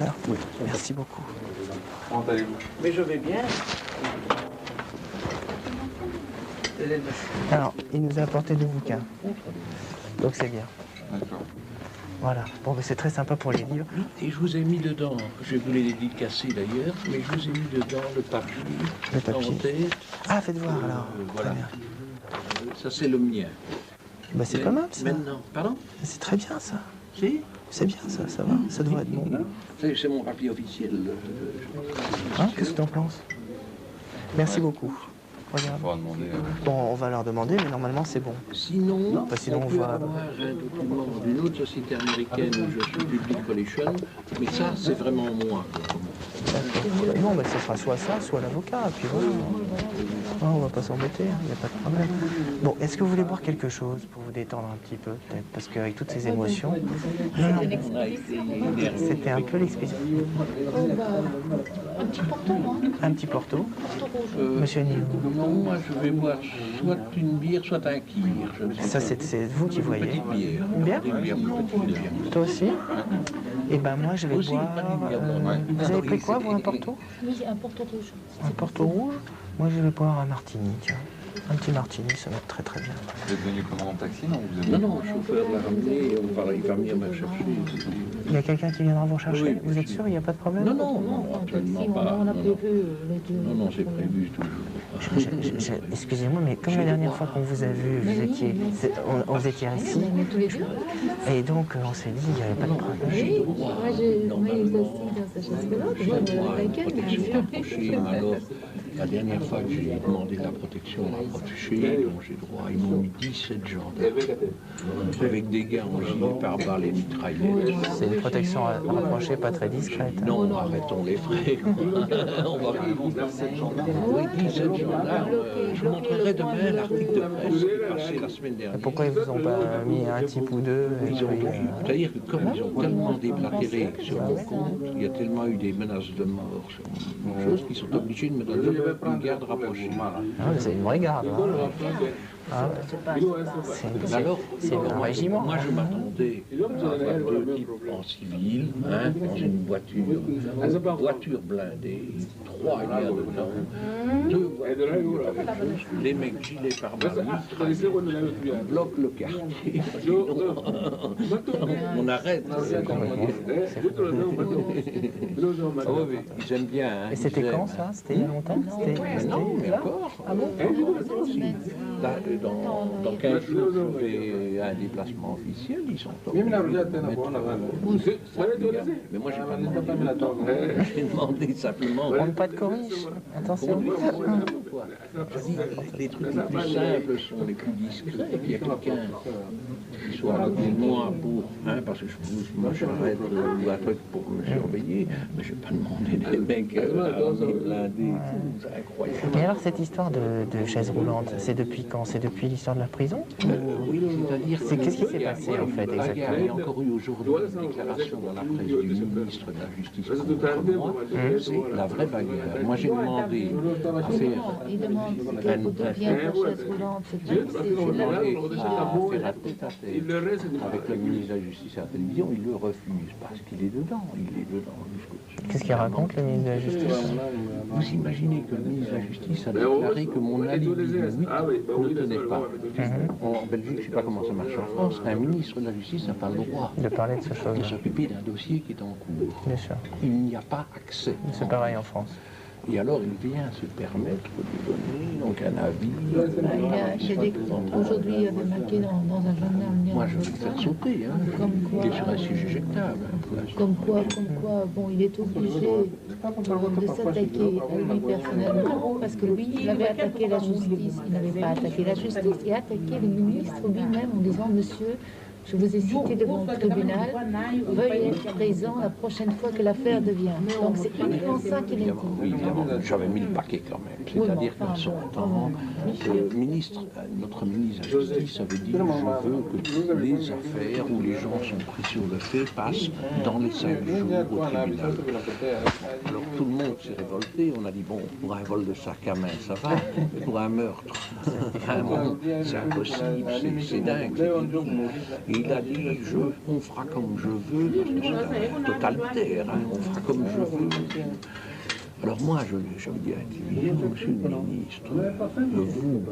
Alors, oui, merci beaucoup. Comment allez-vous? Mais je vais bien. Alors, il nous a apporté 2 bouquins. Donc c'est bien. D'accord. Voilà. Bon, mais c'est très sympa pour les livres. Et je vous ai mis dedans, je voulais les dédicacer d'ailleurs, mais je vous ai mis dedans le papier. Le papier. En tête. Ah, faites voir alors. Voilà. Très bien. Ça c'est le mien. Bah, c'est pas mal ça. Maintenant, pardon? C'est très bien ça. Si? C'est bien ça, ça va. Ça devrait être bon. C'est mon papier officiel. Hein, qu'est-ce que tu en penses? Merci beaucoup. Regarde. On va demander. Bon, on va leur demander, mais normalement c'est bon. Sinon, Bah, sinon, on on peut va- avoir un document d'une autre société américaine où je suis Public Relation, mais ça c'est vraiment moi. D'accord. Non, bah, ce sera soit ça, soit l'avocat. Et puis voilà. Ah, on va pas s'embêter, il n'y a pas de problème. Bon, est-ce que vous voulez boire quelque chose pour vous détendre un petit peu, peut-être? Parce qu'avec toutes ces émotions. Non, non. On a été énervé. C'était un peu l'expédition. Un petit porto, moi. Un petit porto. Porto rouge. Monsieur Nilo. Non, moi je vais boire soit une bière, soit un kir. Je ne sais Ça, pas. c'est vous qui voyez. Petite bière. Une bière? Petite bière, petite bière. Toi aussi? Et ben moi, je vais Aussi, boire. pas d'une bière, non. Vous avez pris quoi, vous, un porto? Oui, un porto rouge. Un porto rouge? Moi, je vais boire un martini, tiens. Un petit martini, ça va être très très bien. Vous êtes venu comment en taxi? Non, vous êtes Non, venu... non, le chauffeur l'a ramené et il va venir me chercher. Il y a quelqu'un qui viendra vous chercher? Oui, Vous êtes oui. sûr, il n'y a pas de problème? Non, non, non, absolument Si, pas. on a Non, prévu les deux. non, non, c'est prévu toujours. Excusez-moi, mais comme la dernière fois qu'on vous a vu, vous étiez, vous étiez assis, On est tous les deux. et donc on s'est dit qu'il n'y avait pas de problème. Oui, moi j'ai assis dans sa chaise pelante, moi J'ai droit à une avec protection elle. rapprochée, mais alors, la dernière fois que j'ai demandé la protection rapprochée, donc j'ai droit, ils m'ont mis 17 gendarmes, avec des gars en gilet pare-balles et mitraillettes. C'est une protection rapprochée, pas très discrète. Hein. Non, arrêtons les frais. On va pas 17 gendarmes. Oui, 17 gendarmes. Je vous montrerai demain l'article de presse qui est passé la semaine Et dernière. pourquoi ils vous ont pas mis un type ou deux et Ils ont- puis, C'est-à-dire que comme ils ont tellement déblatéré sur mon compte, il y a tellement eu des menaces de mort sur mon chose qu'ils sont obligés de me donner une garde rapprochée. ah, c'est une vraie garde. Hein. Ah, c'est un régiment. Moi je m'attendais à avoir 2 types en civil, hein, dans une voiture blindée, 3 gars dedans, 2 voitures avec chose, les mecs gilets pare-balles, bloquent le quartier. On arrête. Ah oui, oui, ils aiment bien. Hein, Et c'était ils quand aiment. ça? C'était il y a longtemps? Mais non, mais encore. Ah bon? Là, dans 15 jours, je vais à un déplacement officiel, ils sont obligés de mettre, mais moi, j'ai pas demandé. J'ai demandé simplement. On pas de corniche. Attention. Je dis, les trucs les plus simples sont les plus discrets. Il y a quelqu'un qui soit à côté de moi pour, hein, parce que moi je m'arrête ou un truc pour me surveiller, mais je ne vais pas demander des mecs blindés, c'est incroyable. Et alors cette histoire de chaise roulante, c'est depuis quand? C'est depuis l'histoire de la prison? Oui, c'est-à-dire Qu'est-ce qui s'est passé en fait il y a exactement? encore eu aujourd'hui une déclaration dans la presse du ministre de la Justice contre moi, c'est la vraie bagarre. Moi j'ai demandé à faire Il demande pour devenir la chaise roulante. j'ai demandé à faire un tête-à-tête avec le ministre de la Justice à la télévision, il le refuse parce qu'il est dedans, jusqu'au... Qu'est-ce qu'il raconte le ministre de la Justice? Vous imaginez que le ministre de la Justice a déclaré que mon alibi du 8 ne tenait pas. En Belgique, je ne sais pas comment ça marche en France, un ministre de la Justice n'a pas le droit De parler de ce de chose-là, s'occuper d'un dossier qui est en cours. bien sûr. Il n'y a pas accès. C'est pareil en France. Et alors, il vient se permettre de donner donc un avis. Aujourd'hui, il y avait marqué dans un journal. Moi, je vais le faire sauter. Hein. Comme quoi, Il est sur un siège éjectable. comme quoi, bon, il est obligé de s'attaquer à lui personnellement, parce que lui, il avait attaqué la justice, il n'avait pas attaqué la justice, il a attaqué le ministre lui-même en disant, monsieur, je vous ai cité devant le tribunal, veuillez être présent la prochaine fois que l'affaire devient. Donc c'est uniquement ça qu'il a dit. Oui, évidemment, j'avais mis le paquet quand même. C'est-à-dire qu'en son temps, notre ministre de la Justice avait dit, je veux que les affaires où les gens sont pris sur le fait passent dans les 5 jours au tribunal. Alors tout le monde s'est révolté, on a dit, bon, pour un vol de sac à main, ça va, pour un meurtre, vraiment, c'est impossible, c'est dingue. Et il a dit, on fera comme je veux, parce que c'est un totalitaire, hein, on fera comme je veux. Alors moi, je lui ai dit, monsieur le ministre, vous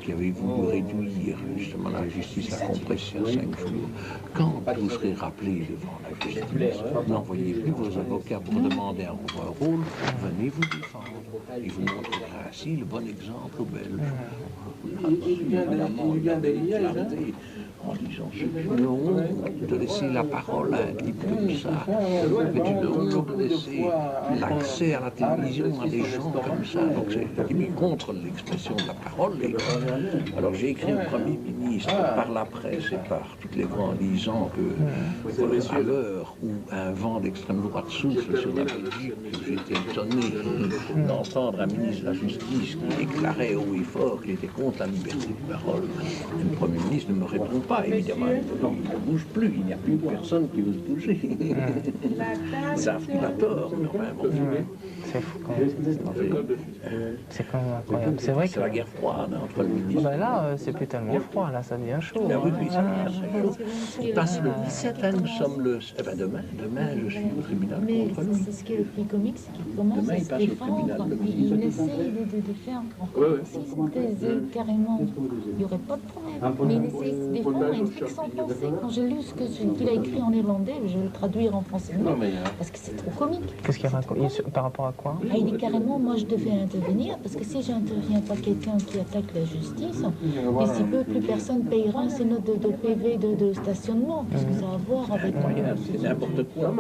qui avez voulu réduire justement la justice, la compression à 5 jours, quand vous serez rappelé devant la justice, n'envoyez plus vos avocats pour demander un rôle, venez vous défendre. Et vous montrerez ainsi le bon exemple aux Belges. Évidemment, il y a des clartés en disant c'est une honte de laisser la parole à un type comme ça, c'est une honte de laisser l'accès à la télévision à des gens comme ça. Donc c'est contre l'expression de la parole. Alors j'ai écrit au Premier ministre par la presse et par toutes les grands disant que à l'heure où un vent d'extrême droite souffle sur la Belgique, j'étais étonné d'entendre un ministre de la Justice qui déclarait haut et fort qu'il était contre la liberté de parole. Le Premier ministre ne me répond pas, évidemment, il ne bouge plus, il n'y a plus personne qui ose bouger. Ça a tort, quand même. C'est fou quand même cette histoire. C'est quand même incroyable. C'est vrai que c'est la guerre froide entre le ministre. Ben là, c'est plus tellement froid, là, ça devient chaud. Ah oui, ça devient chaud. Il passe le 17, nous sommes le... Eh ben demain, je suis au tribunal contre lui. C'est ce qui est le plus comique, c'est qu'il commence demain, à se défendre. Il essaye de faire si c'était carrément, il n'y aurait pas de problème. Mais il essaye de se défendre et il dit que sans penser. Quand j'ai lu ce qu'il a écrit en irlandais, je vais le traduire en français. Parce que c'est trop comique. Qu'est-ce qu'il raconte? Par rapport à quoi? Il dit carrément, moi je devais intervenir, parce que si j'interviens pas quelqu'un qui attaque la justice, d'ici peu, plus personne payera ses notes de PV de stationnement, parce que ça a à voir avec... C'est n'importe quoi.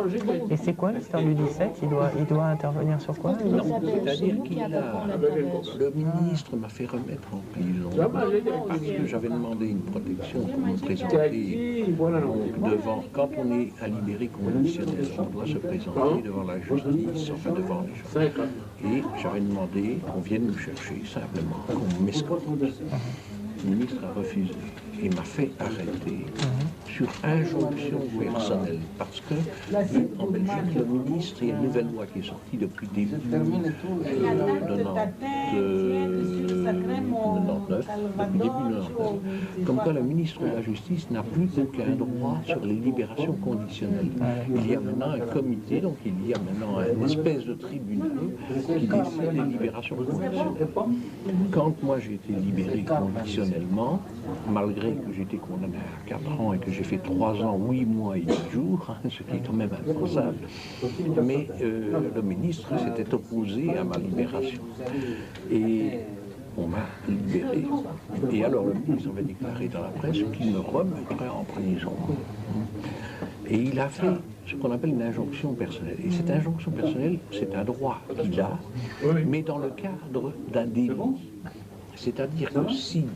Et c'est quoi l'histoire du 17? Il doit intervenir sur quoi? C'est-à-dire qu'il a... Le ministre m'a fait remettre en prison parce que j'avais demandé une protection pour me présenter devant... Quand on est à libérer conditionnel, on doit se présenter devant la justice, enfin devant les gens. Et j'avais demandé qu'on vienne me chercher simplement, qu'on m'escorte. Le ministre a refusé et m'a fait arrêter sur injonction personnelle. Parce que en Belgique, le ministre, il y a une nouvelle loi qui est sortie depuis début 99, comme quoi le ministre de la Justice n'a plus aucun droit sur les libérations conditionnelles. Il y a maintenant un comité, donc il y a maintenant une espèce de tribunal qui décide des libérations conditionnelles. Quand moi j'ai été libéré conditionnellement, malgré que j'ai été condamné à 4 ans et que j'ai fait 3 ans, 8 mois et 10 jours, ce qui est quand même impensable, mais le ministre s'était opposé à ma libération. Et on m'a libéré. Et alors le ministre avait déclaré dans la presse qu'il me remettrait en prison. Et il a fait ce qu'on appelle une injonction personnelle. Et cette injonction personnelle, c'est un droit qu'il a, mais dans le cadre d'un délit. C'est-à-dire que si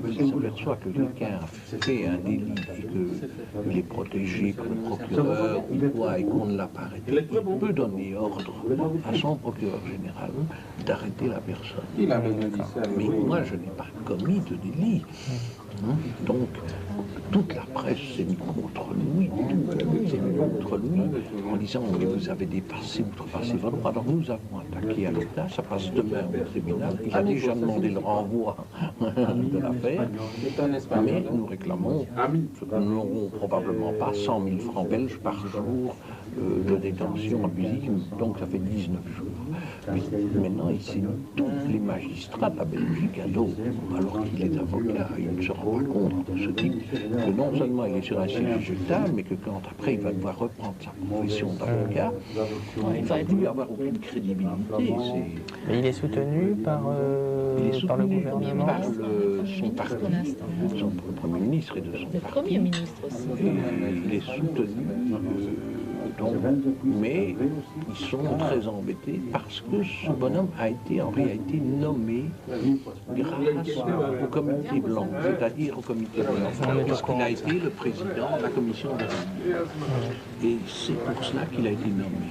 il s'aperçoit que quelqu'un a fait un délit et qu'il est protégé par le procureur ou quoi et qu'on ne l'a pas arrêté, il peut donner ordre à son procureur général d'arrêter la personne. Mais moi, je n'ai pas commis de délit. Donc, toute la presse s'est mise contre lui, en disant mais vous avez outrepassé vos droits. Donc nous avons attaqué à l'État, ça passe demain au tribunal. Il a déjà demandé le renvoi de l'affaire, mais nous réclamons ce que nous n'aurons probablement pas 100 000 francs belges par jour de détention abusive, donc ça fait 19 jours. Mais maintenant, il signe tous les magistrats de la Belgique à dos, alors qu'il est avocat. Il ne se rend pas compte de ce type, que non seulement il est sur un siège végétal, mais que quand après il va devoir reprendre sa profession d'avocat, il ne va plus avoir aucune crédibilité. Mais il est soutenu par le gouvernement, par son parti, le Premier ministre et de son parti. Le Premier ministre aussi. Il est soutenu. Mais ils sont très embêtés parce que ce bonhomme a été en réalité nommé grâce au comité blanc, c'est-à-dire au comité blanc, puisqu'il a été le président de la commission des règles. Et c'est pour cela qu'il a été nommé.